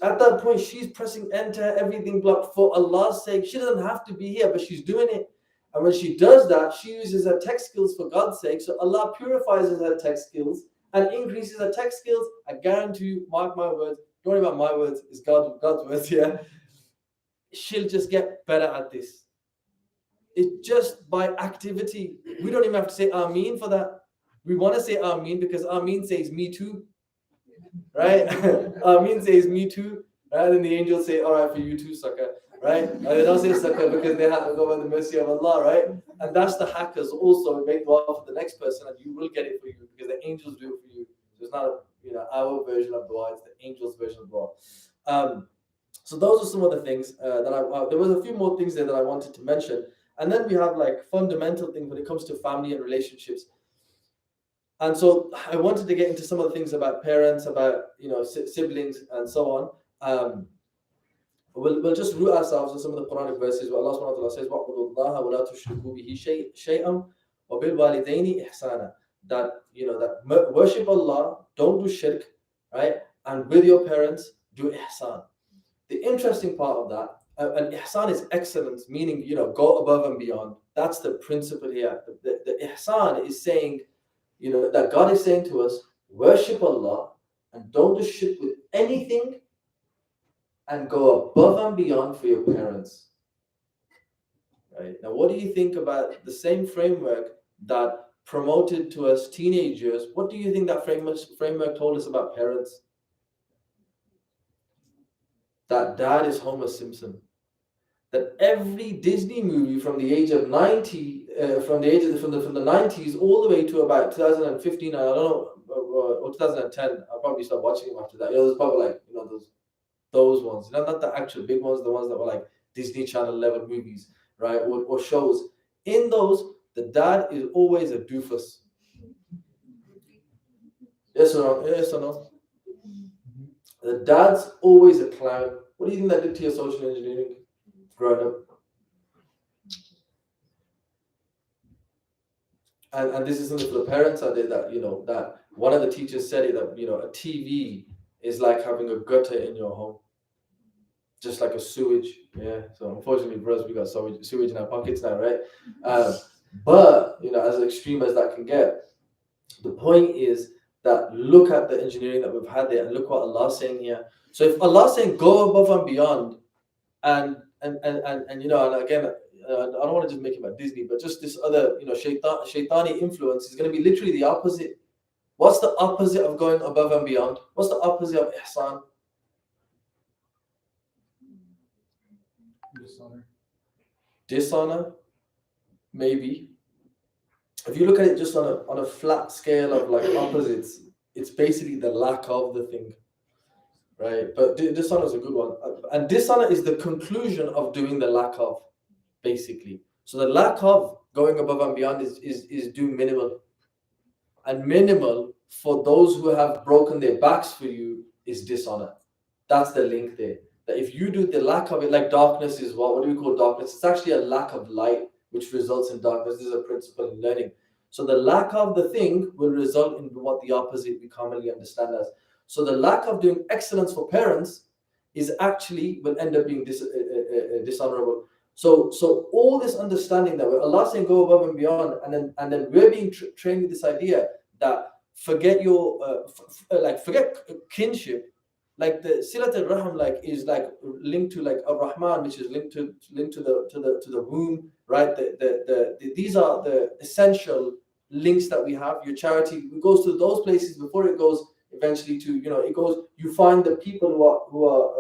At that point, she's pressing enter, everything blocked for Allah's sake. She doesn't have to be here, but she's doing it. And when she does that, she uses her tech skills for God's sake. So Allah purifies her tech skills and increases her tech skills. I guarantee you, mark my words, don't worry about my words, it's God's words here. She'll just get better at this. It's just by activity. We don't even have to say Ameen for that. We want to say Ameen because Ameen says me too. Right? Ameen says me too. Right? And the angels say, all right, for you too, sucker. Right? And they don't say sucker because they have to go by the mercy of Allah, right? And that's the hackers also make dua for the next person and you will get it for you because the angels do it for you. So it's not our version of dua, it's the angels' version of dua. So those are some of the things that there was a few more things there that I wanted to mention. And then we have like fundamental things when it comes to family and relationships. And so I wanted to get into some of the things about parents, about siblings, and so on. We'll just root ourselves in some of the Quranic verses where Allah subhanahu wa ta'ala says, وَاعْبُدُوا اللَّهَ وَلَا تُشْرِكُوا بِهِ شَيْئًا وَبِالْوَالِدَيْنِ إِحْسَانًا. That worship Allah, don't do shirk, right? And with your parents, do ihsan. The interesting part of that, and ihsan is excellence, meaning go above and beyond. That's the principle here. The ihsan is saying, that God is saying to us, worship Allah and don't do shirk with anything and go above and beyond for your parents. Right? Now, what do you think about the same framework that promoted to us teenagers? What do you think that framework told us about parents? That dad is Homer Simpson. That every Disney movie from the age of 90, from the 90s all the way to about 2015, I don't know, or 2010, I'll probably start watching them after that. It was probably like, those ones, not the actual big ones, the ones that were like Disney Channel level movies, right, or shows. In those, the dad is always a doofus. Yes or no? Yes or no? The dad's always a clown. What do you think that did to your social engineering growing up? And this is something for the parents out there that, that one of the teachers said it, that, a TV is like having a gutter in your home. Just like a sewage. Yeah. So unfortunately for us, we got sewage in our pockets now, right? But, as extreme as that can get, the point is that look at the engineering that we've had there and look what Allah's saying here. So if Allah's saying go above and beyond, and again, I don't want to just make it about Disney, but just this other, shaitani influence is going to be literally the opposite. What's the opposite of going above and beyond? What's the opposite of ihsan? Dishonor, maybe. If you look at it just on a flat scale of like opposites, it's basically the lack of the thing, right? But dishonor is a good one, and dishonor is the conclusion of doing the lack of, basically. So the lack of going above and beyond is doing minimal, and minimal for those who have broken their backs for you is dishonor. That's the link there. That if you do the lack of it, like darkness is what do we call darkness? It's actually a lack of light, which results in darkness. This is a principle in learning. So the lack of the thing will result in what the opposite we commonly understand as. So the lack of doing excellence for parents is actually will end up being dishonorable. So all this understanding that Allah saying go above and beyond, and then we're being trained with this idea that forget your forget kinship. Like the Silat al-Rahim is linked to ar-Rahman, which is linked to the womb, right? These are the essential links that we have. Your charity goes to those places before it goes eventually to it goes. You find the people who are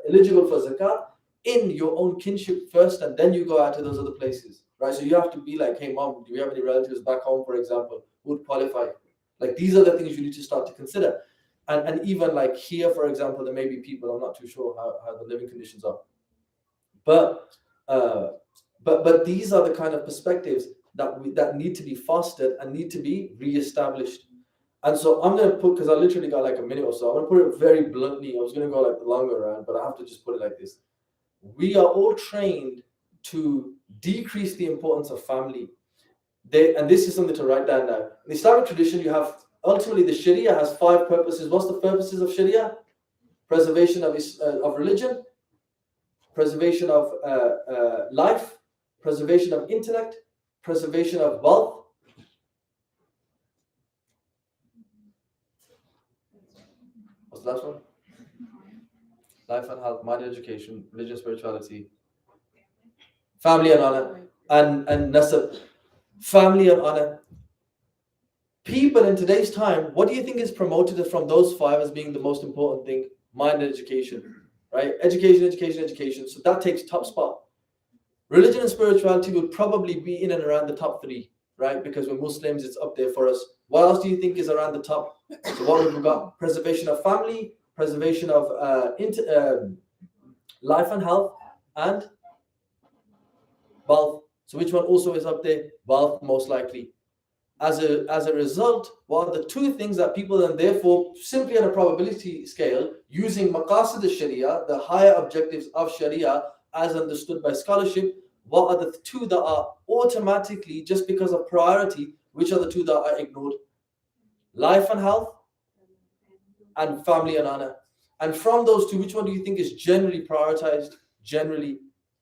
eligible for zakat in your own kinship first, and then you go out to those other places, right? So you have to be like, hey mom, do we have any relatives back home, for example, who would qualify? Like these are the things you need to start to consider. And even like here, for example, there may be people, I'm not too sure how the living conditions are, but these are the kind of perspectives that need to be fostered and need to be reestablished. And so I'm going to put, because I literally got like a minute or so, I'm going to put it very bluntly. I was going to go like the longer round, but I have to just put it like this. We are all trained to decrease the importance of family. And this is something to write down now. In the Islamic tradition, you have, ultimately the Sharia has 5 purposes. What's the purposes of Sharia? Preservation of religion, preservation of life, preservation of intellect, preservation of wealth. What's the last one? Life and health, mind and education, religion, spirituality, family and honor, and nasab. Family and honor. People in today's time, what do you think is promoted from those 5 as being the most important thing? Mind and education, right? Education. So that takes top spot. Religion and spirituality will probably be in and around the top 3, right? Because we're Muslims, it's up there for us. What else do you think is around the top? So what have we got? Preservation of family, preservation of life and health, and wealth. So which one also is up there? Wealth, most likely. As a result, what are the 2 things that people then therefore, simply on a probability scale, using maqasid al-Sharia, the higher objectives of Sharia as understood by scholarship, what are the 2 that are automatically, just because of priority, which are the 2 that are ignored? Life and health and family and honor. And from those 2, which one do you think is generally prioritized? Generally,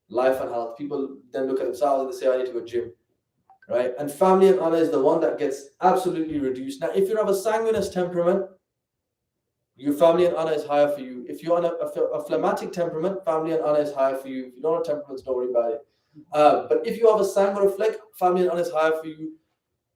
life and health. People then look at themselves and they say, I need to go gym, right? And family and honor is the one that gets absolutely reduced. Now, if you have a sanguineous temperament, your family and honor is higher for you. If you're on a phlegmatic temperament, family and honor is higher for you. If you don't have temperaments, don't worry about it. But if you have a sanguine reflect, family and honor is higher for you.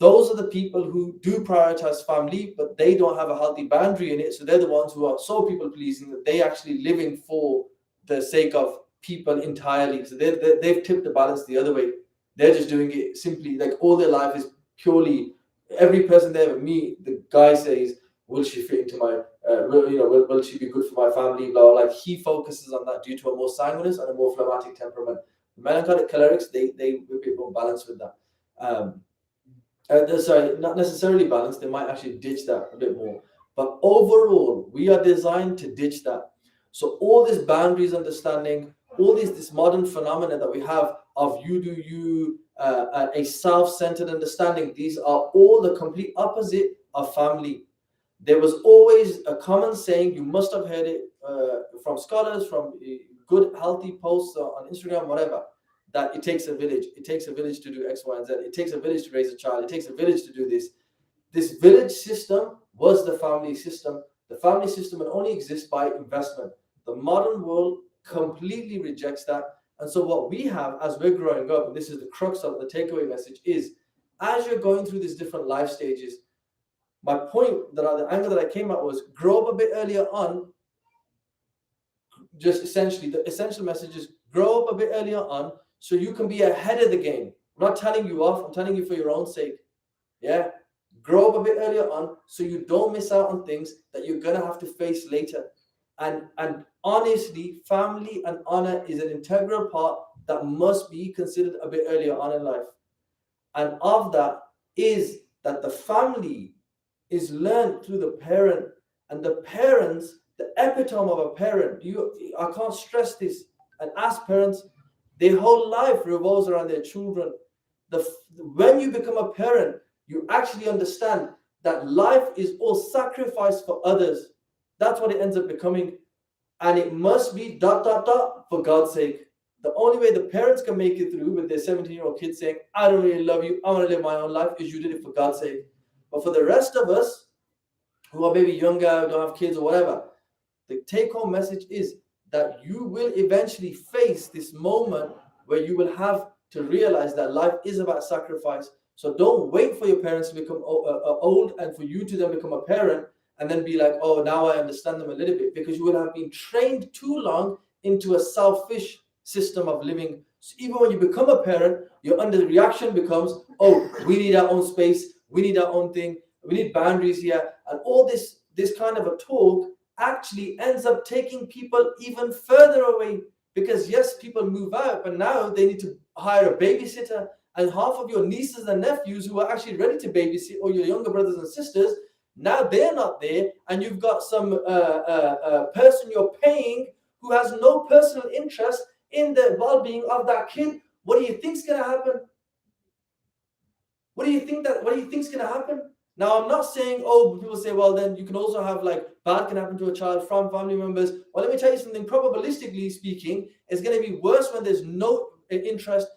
Those are the people who do prioritize family, but they don't have a healthy boundary in it. So they're the ones who are so people pleasing that they actually living for the sake of people entirely. So they've tipped the balance the other way. They're just doing it simply, like all their life is purely, every person they ever meet, the guy says, will she fit into my, will she be good for my family, blah, blah. Like he focuses on that due to a more sanguineous and a more phlegmatic temperament. Melancholic cholerics, they will be more balanced with that. Sorry, not necessarily balanced, they might actually ditch that a bit more. But overall, we are designed to ditch that. So all this boundaries understanding, all this modern phenomena that we have of you do you, a self-centered understanding, these are all the complete opposite of family. There was always a common saying, you must have heard it from scholars, from good, healthy posts on Instagram, whatever, that it takes a village. It takes a village to do X, Y, and Z. It takes a village to raise a child. It takes a village to do this. This village system was the family system. The family system will only exist by investment. The modern world completely rejects that. And so what we have as we're growing up, and this is the crux of the takeaway message, is as you're going through these different life stages, my point, the angle that I came at was grow up a bit earlier on. Just essentially, the essential message is grow up a bit earlier on so you can be ahead of the game. I'm not telling you off, I'm telling you for your own sake. Yeah? Grow up a bit earlier on so you don't miss out on things that you're going to have to face later. And honestly, family and honor is an integral part that must be considered a bit earlier on in life. And of that is that the family is learned through the parent, and the parents, the epitome of a parent, I can't stress this, and as parents, their whole life revolves around their children. When you become a parent, you actually understand that life is all sacrifice for others. That's what it ends up becoming. And it must be ... for God's sake. The only way the parents can make it through with their 17-year-old kids saying, I don't really love you, I want to live my own life, is you did it for God's sake. But for the rest of us, who are maybe younger, who don't have kids or whatever, the take-home message is that you will eventually face this moment where you will have to realize that life is about sacrifice. So don't wait for your parents to become old and for you to then become a parent and then be like, oh, now I understand them a little bit, because you will have been trained too long into a selfish system of living. So even when you become a parent, your under reaction becomes, oh, we need our own space, we need our own thing, we need boundaries here, and all this this kind of a talk actually ends up taking people even further away. Because yes, people move out, but now they need to hire a babysitter, and half of your nieces and nephews who are actually ready to babysit, or your younger brothers and sisters, now they're not there, and you've got some person you're paying who has no personal interest in the well-being of that kid. What do you think's going to happen? What do you think's going to happen? Now, I'm not saying, oh, people say, well, then you can also have like bad can happen to a child from family members. Well, let me tell you something. Probabilistically speaking, it's going to be worse when there's no interest.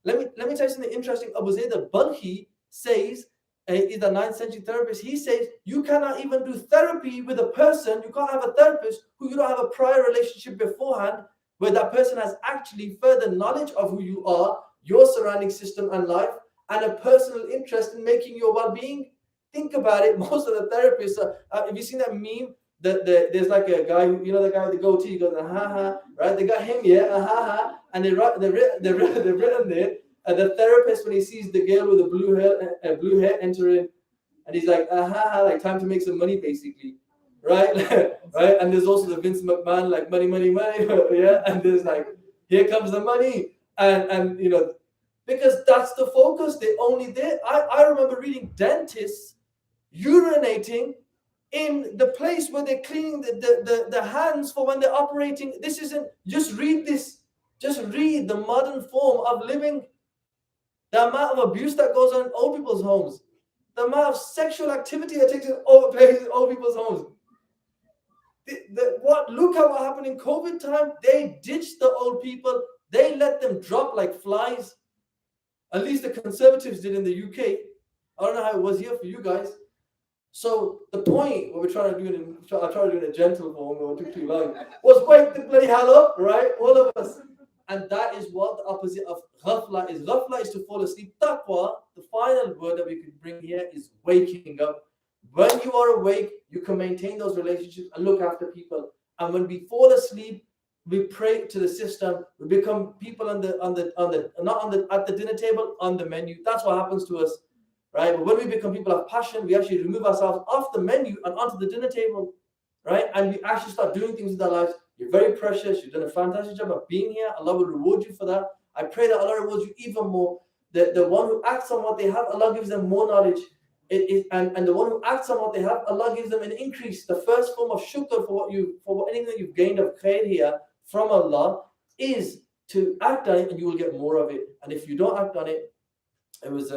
Let me tell you something interesting. Abu Zayd al-Balkhi says, is a 9th century therapist. He says you cannot even do therapy with a person. You can't have a therapist who you don't have a prior relationship beforehand, where that person has actually further knowledge of who you are, your surrounding system and life, and a personal interest in making your well-being. Think about it. Most of the therapists, have you seen that meme? There's like a guy, you know, the guy with the goatee, he goes, ha, right? They got him, ha, and they've written there, the therapist, when he sees the girl with the blue hair entering, and he's like, like time to make some money, basically, right? Right? And there's also the Vince McMahon, like money, yeah. And there's like, here comes the money, and you know, because that's the focus. They're only there. I remember reading dentists urinating in the place where they're cleaning the hands for when they're operating. This isn't, just read this. Just read the modern form of living. The amount of abuse that goes on in old people's homes. The amount of sexual activity that takes place in old people's homes. Look at what happened in COVID time. They ditched the old people. They let them drop like flies. At least the Conservatives did in the UK. I don't know how it was here for you guys. So the point, what we're trying to do, I tried to do in a gentle form, it took too long, was wake the bloody hell up, right? All of us. And that is what the opposite of ghafla is. Ghafla is to fall asleep. Taqwa, the final word that we could bring here, is waking up. When you are awake, you can maintain those relationships and look after people. And when we fall asleep, we pray to the system. We become people at the dinner table, on the menu. That's what happens to us, right? But when we become people of passion, we actually remove ourselves off the menu and onto the dinner table, right? And we actually start doing things with our lives. You're very precious. You've done a fantastic job of being here. Allah will reward you for that. I pray that Allah rewards you even more. The one who acts on what they have, Allah gives them more knowledge. And the one who acts on what they have, Allah gives them an increase. The first form of shukr for anything that you've gained of khair here from Allah is to act on it, and you will get more of it. And if you don't act on it, it was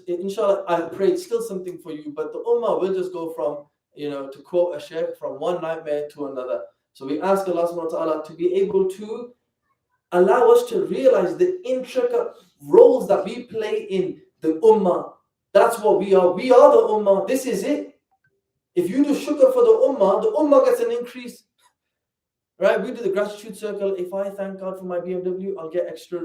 inshallah, I pray it's still something for you, but the ummah will just go from, to quote a sheikh, from one nightmare to another. So we ask Allah subhanahu wa ta'ala to be able to allow us to realize the intricate roles that we play in the ummah. That's what we are. We are the ummah. This is it. If you do shukr for the ummah gets an increase. Right? We do the gratitude circle. If I thank God for my BMW, I'll get extra,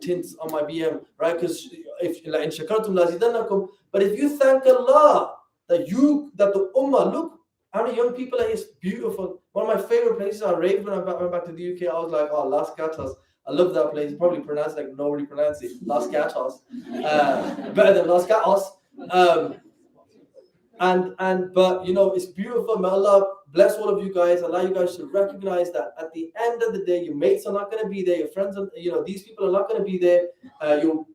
tints on my BM, right? Because if la in shakartum lazidannakum. But if you thank Allah that the ummah, look how many young people are here. It's beautiful. One of my favorite places I raved when I went back to the UK. I was like, oh, Las Gatos. I love that place. Probably pronounced like nobody pronounced it. Las Gatos. Better than Las Gatos. But it's beautiful. May Allah bless all of you guys. Allow you guys to recognize that at the end of the day, your mates are not going to be there. Your friends, these people are not going to be there. Your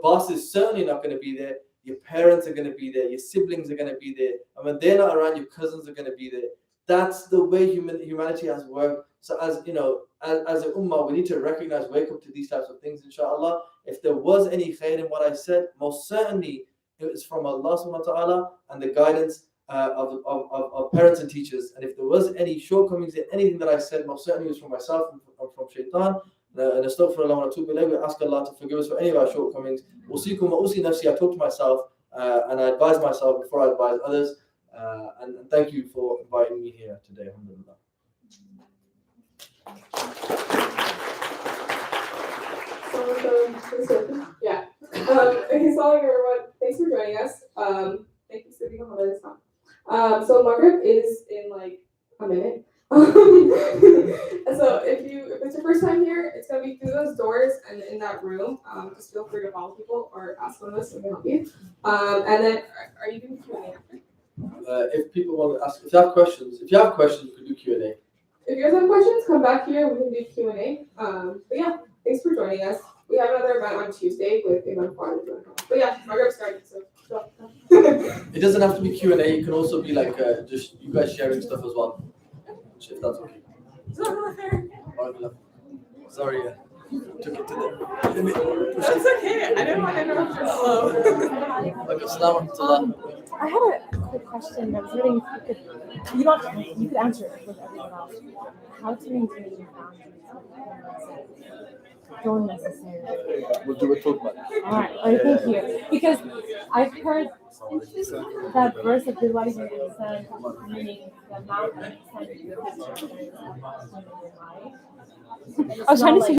boss is certainly not going to be there. Your parents are going to be there. Your siblings are going to be there. And when they're not around, your cousins are going to be there. That's the way humanity has worked. So as a ummah, we need to recognize, wake up to these types of things, inshallah. If there was any khair in what I said, most certainly it was from Allah subhanahu wa ta'ala and the guidance of parents and teachers. And if there was any shortcomings in anything that I said, most certainly it was from myself and from shaitan. And astaghfirullah wa atubu ilayh. We ask Allah to forgive us for any of our shortcomings. Usikum wa usi nafsi. I talk to myself and I advise myself before I advise others. And thank you for inviting me here today. Alhamdulillah. Yeah. Assalamu everyone. Thanks for joining us. Thank you, Sidi Mohammed Isaaq. So Maghrib is in like a minute. So if it's your first time here, it's gonna be through those doors and in that room. Just feel free to follow people or ask one of us so we can help you. And then are you doing Q&A after? If people want to ask, if you have questions, we can do Q&A. If you guys have questions, come back here. We can do Q&A. But yeah, thanks for joining us. We have another event on Tuesday with Imam Fawad. But yeah, Margaret started, so go. It doesn't have to be Q&A. It can also be like just you guys sharing stuff as well. If that's okay. Sorry, took it to the limit. That's okay. I didn't want to interrupt your flow. Like Islam. I had a quick question. I was wondering if you could answer it with everyone else. How to maintain boundaries don't necessarily. We'll do a talk about it. All right, thank you. Because I've heard that verse of visualizing the sun, meaning the amount of sun you have in your life. I was trying to say.